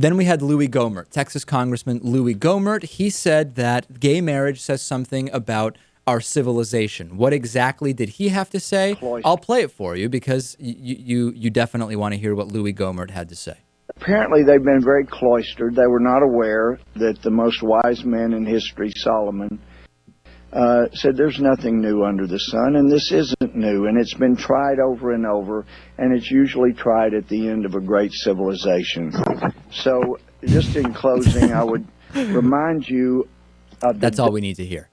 Then we had Louie Gohmert, Texas Congressman Louie Gohmert. He said that gay marriage says something about our civilization. What exactly did he have to say? I'll play it for you because you definitely want to hear what Louie Gohmert had to say. Apparently they've been very cloistered. They were not aware that the most wise man in history, Solomon, said there's nothing new under the sun, and this isn't new, and it's been tried over and over, and it's usually tried at the end of a great civilization. So just in closing, I would remind you of That's all we need to hear.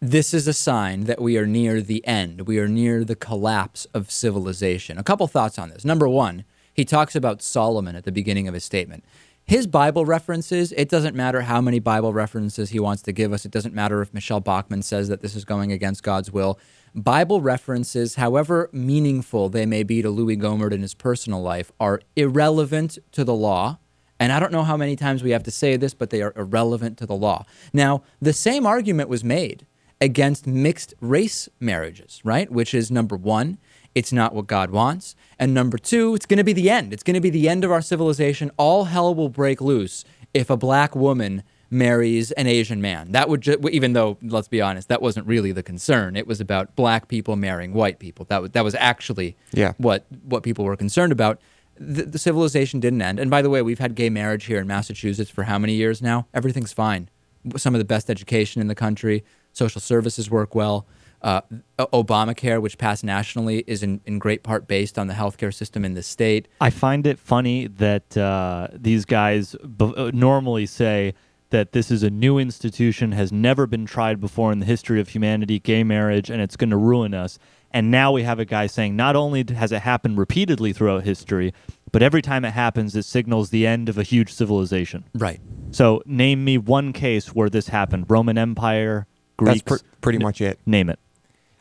This is a sign that we are near the end. We are near the collapse of civilization. A couple thoughts on this. Number one, he talks about Solomon at the beginning of his statement. His Bible references, it doesn't matter how many Bible references he wants to give us. It doesn't matter if Michelle Bachmann says that this is going against God's will. Bible references, however meaningful they may be to Louie Gohmert in his personal life, are irrelevant to the law. And I don't know how many times we have to say this, but they are irrelevant to the law. Now, the same argument was made against mixed race marriages, right? Which is, number one, it's not what God wants. And number two, it's going to be the end. It's going to be the end of our civilization. All hell will break loose if a black woman marries an Asian man. That would even though, let's be honest, that wasn't really the concern. It was about black people marrying white people. That was actually what people were concerned about. The civilization didn't end. And by the way, we've had gay marriage here in Massachusetts for how many years now? Everything's fine. Some of the best education in the country. Social services work well. Obamacare, which passed nationally, is in great part based on the healthcare system in the state. I find it funny that these guys normally say that this is a new institution, has never been tried before in the history of humanity, gay marriage, and it's going to ruin us. And now we have a guy saying not only has it happened repeatedly throughout history, but every time it happens, it signals the end of a huge civilization. Right. So name me one case where this happened. Roman Empire, Greeks. That's pretty much it. Name it.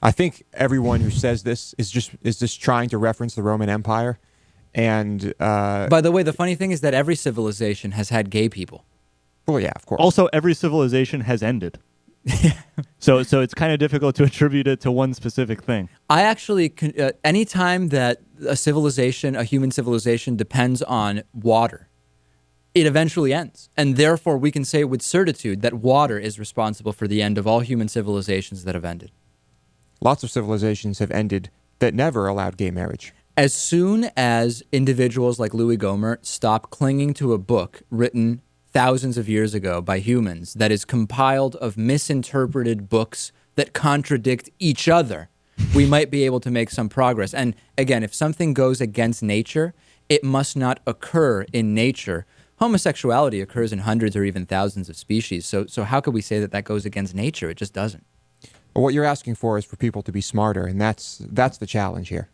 I think everyone who says this is just trying to reference the Roman Empire. And by the way, the funny thing is that every civilization has had gay people. Well, yeah, of course. Also, every civilization has ended. So it's kind of difficult to attribute it to one specific thing. I actually, anytime that a human civilization depends on water, it eventually ends. And therefore, we can say with certitude that water is responsible for the end of all human civilizations that have ended. Lots of civilizations have ended that never allowed gay marriage. As soon as individuals like Louie Gohmert stop clinging to a book written thousands of years ago by humans that is compiled of misinterpreted books that contradict each other, we might be able to make some progress. And again, if something goes against nature, it must not occur in nature. Homosexuality occurs in hundreds or even thousands of species. So how could we say that that goes against nature? It just doesn't. But what you're asking for is for people to be smarter, and that's the challenge here.